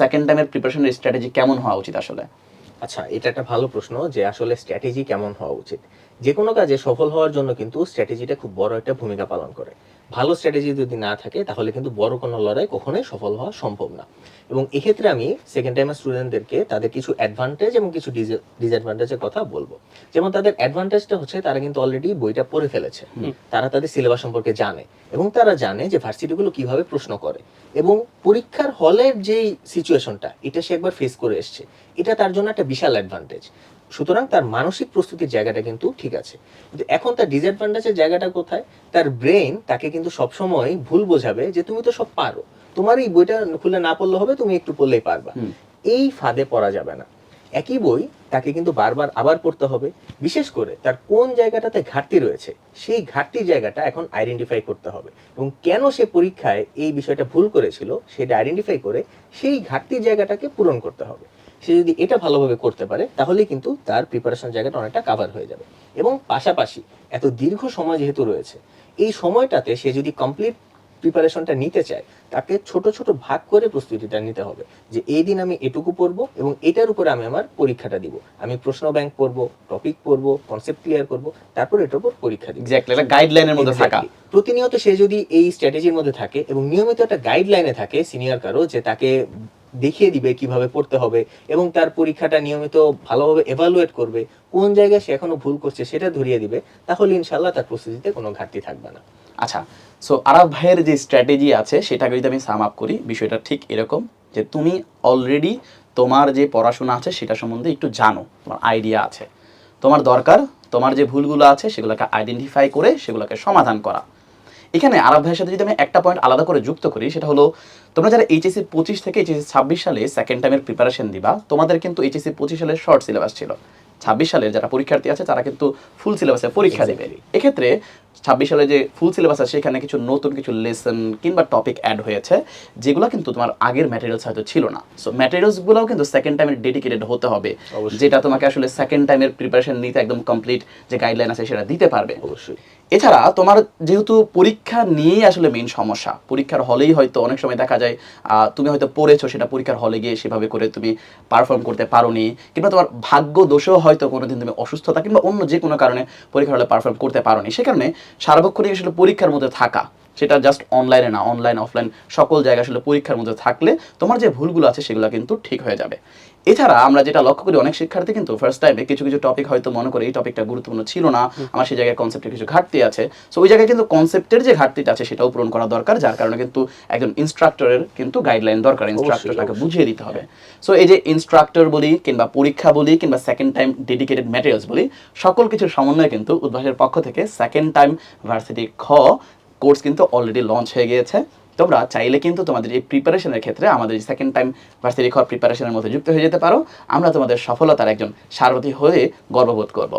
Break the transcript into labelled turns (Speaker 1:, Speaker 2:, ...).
Speaker 1: Second টাইমের প্রিপারেশনের strategy কেমন হওয়া উচিত আসলে?
Speaker 2: আচ্ছা, এটা একটা ভালো প্রশ্ন যে আসলে স্ট্র্যাটেজি কেমন হওয়া উচিত। যে কোনো কাজে সফল হওয়ার জন্য কিন্তু স্ট্র্যাটেজিটা খুব বড় একটা ভূমিকা পালন করে। ভালো স্ট্র্যাটেজি যদি না থাকে তাহলে কিন্তু বড় কোনো লড়াই কখনোই সফল হওয়া সম্ভব না। এবং এক্ষেত্রে আমি সেকেন্ড টাইমের স্টুডেন্টদেরকে তাদের কিছু অ্যাডভান্টেজ এবং কিছু ডিসঅ্যাডভান্টেজের কথা বলবো। যেমন তাদের অ্যাডভান্টেজটা হচ্ছে তারা কিন্তু অলরেডি বইটা পড়ে ফেলেছে। তারা তাদের সিলেবাস সম্পর্কে জানে এবং তারা জানে যে ভার্সিটিগুলো কিভাবে প্রশ্ন করে এবং পরীক্ষার হলের যেই সিচুয়েশনটা এটা সে একবার ফেস করে এসছে। এটা তার জন্য একটা বিশাল অ্যাডভান্টেজ। সুতরাং তার মানসিক প্রস্তুতির জায়গাটা কিন্তু ঠিক আছে। কিন্তু এখন তার ডিসঅ্যাডভান্টেজের জায়গাটা কোথায়? তার ব্রেন তাকে কিন্তু সবসময় ভুল বোঝাবে যে তুমি তো সব পারো, তোমার এই বইটা খুলে না পড়লে হবে, তুমি একটু পড়লেই পারবা। এই ফাঁদে পড়া যাবে না। একই বই তাকে কিন্তু বারবার আবার পড়তে হবে। বিশেষ করে তার কোন জায়গাটাতে ঘাটতি রয়েছে সেই ঘাটতির জায়গাটা এখন আইডেন্টিফাই করতে হবে এবং কেন সে পরীক্ষায় এই বিষয়টা ভুল করেছিল সেটা আইডেন্টিফাই করে সেই ঘাটতির জায়গাটাকে পূরণ করতে হবে। সে যদি এটা ভালোভাবে করতে পারে তাহলেই কিন্তু তার প্রিপারেশন জায়গাটা অনেকটা কাভার হয়ে যাবে। এবং পাশাপাশি এত দীর্ঘ সময় যেহেতু রয়েছে, এই সময়টাতে সে যদি কমপ্লিট প্রিপারেশনটা নিতে চায় তাকে ছোট ছোট ভাগ করে প্রস্তুতিটা নিতে হবে। যে এই দিন আমি এটুকু পড়বো এবং এটার উপরে আমি আমার পরীক্ষাটা দিব। আমি প্রশ্ন ব্যাংক পড়বো, টপিক পড়বো, কনসেপ্ট ক্লিয়ার করবো, তারপর এটার উপর পরীক্ষা দিব।
Speaker 1: এক্স্যাক্টলি, একটা গাইডলাইনের মধ্যে থাকা।
Speaker 2: প্রতিনিয়ত সে যদি এই স্ট্র্যাটেজির মধ্যে থাকে এবং নিয়মিত একটা গাইডলাইনে থাকে সিনিয়র কারো যে তাকে দেখিয়ে দিবে কিভাবে পড়তে হবে এবং তার পরীক্ষাটা নিয়মিত ভালোভাবে এভালুয়েট করবে, কোন জায়গায় সে এখনো ভুল করছে সেটা ধরিয়ে দিবে, তাহলে ইনশাল্লাহ তার প্রস্তুতিতে কোনো ঘাটতি থাকবে না।
Speaker 1: আচ্ছা, সো আরাফ ভাইয়ের যে স্ট্র্যাটেজি আছে সেটাকে যদি আমি সাম আপ করি, বিষয়টা ঠিক এরকম যে তুমি অলরেডি তোমার যে পড়াশোনা আছে সেটা সম্বন্ধে একটু জানো, তোমার আইডিয়া আছে। তোমার দরকার তোমার যে ভুলগুলো আছে সেগুলোকে আইডেন্টিফাই করে সেগুলোকে সমাধান করা। এখানে আরাফ ভাইয়ের সাথে যদি আমি একটা পয়েন্ট আলাদা করে যুক্ত করি, সেটা হলো তোমরা যারা এইচএসসি 25 থেকে এইচএসসি 26 সালে সেকেন্ড টাইমের প্রিপারেশন দিবা, তোমাদের কিন্তু এইচএসসি 25 সালের শর্ট সিলেবাস ছিল। 26 সালের যারা পরীক্ষার্থী আছে তারা কিন্তু ফুল সিলেবাসে পরীক্ষা দেবে। এক্ষেত্রে 26 সালে যে ফুল সিলেবাস আছে সেখানে কিছু নতুন কিছু লেসন কিংবা টপিক অ্যাড হয়েছে যেগুলো কিন্তু তোমার আগের ম্যাটেরিয়ালস হয়তো ছিল না। সো ম্যাটেরিয়ালসগুলোও কিন্তু সেকেন্ড টাইমের ডেডিকেটেড হতে হবে, যেটা তোমাকে আসলে সেকেন্ড টাইমের প্রিপারেশন নিতে একদম কমপ্লিট যে গাইডলাইন আছে সেটা দিতে পারবে।
Speaker 2: অবশ্যই।
Speaker 1: এছাড়া তোমার যেহেতু পরীক্ষা নিয়েই আসলে মেইন সমস্যা, পরীক্ষার হলেই হয়তো অনেক সময় দেখা যায় তুমি হয়তো পড়েছো, সেটা পরীক্ষার হলে গিয়ে সেভাবে করে তুমি পারফর্ম করতে পারোনি, কিংবা তোমার ভাগ্য দোষেও হয়তো কোনোদিন তুমি অসুস্থতা কিংবা অন্য যে কোনো কারণে পরীক্ষার হলে পারফর্ম করতে পারোনি। সে কারণে সার্বক্ষণিক আসলে পরীক্ষার মধ্যে থাকা, সেটা জাস্ট অনলাইনে না, অনলাইন অফলাইন সকল জায়গায় আসলে পরীক্ষার মধ্যে থাকলে তোমার যে ভুলগুলো আছে সেগুলো কিন্তু ঠিক হয়ে যাবে। এছাড়া আমরা যেটা লক্ষ্য করি, অনেক শিক্ষার্থী কিন্তু ফার্স্ট টাইমে কিছু কিছু টপিক হয়তো মনে করে এই টপিকটা গুরুত্বপূর্ণ ছিল না, আমার সেই জায়গায় কনসেপ্টের কিছু ঘাটতি আছে। সো ওই জায়গায় কিন্তু কনসেপ্টের যে ঘাটতিটা আছে সেটাও পূরণ করা দরকার, যার কারণে কিন্তু একজন ইনস্ট্রাক্টরের কিন্তু গাইডলাইন দরকার, ইনস্ট্রাক্টর তাকে বুঝিয়ে দিতে হবে। সো এই যে ইনস্ট্রাক্টর বলি কিংবা পরীক্ষা বলি কিংবা সেকেন্ড টাইম ডেডিকেটেড ম্যাটেরিয়ালস বলি, সকল কিছুর সমন্বয়ে কিন্তু উদ্ভাসের পক্ষ থেকে সেকেন্ড টাইম ভার্সিটি খ কোর্স কিন্তু অলরেডি লঞ্চ হয়ে গিয়েছে। তোমরা চাইলে কিন্তু তোমাদের এই প্রিপারেশনের ক্ষেত্রে আমাদের এই সেকেন্ড টাইম ভার্সিটি খ প্রিপারেশনের মধ্যে যুক্ত হয়ে যেতে পারো। আমরা তোমাদের সফলতার একজন সারথি হয়ে গর্ববোধ করব।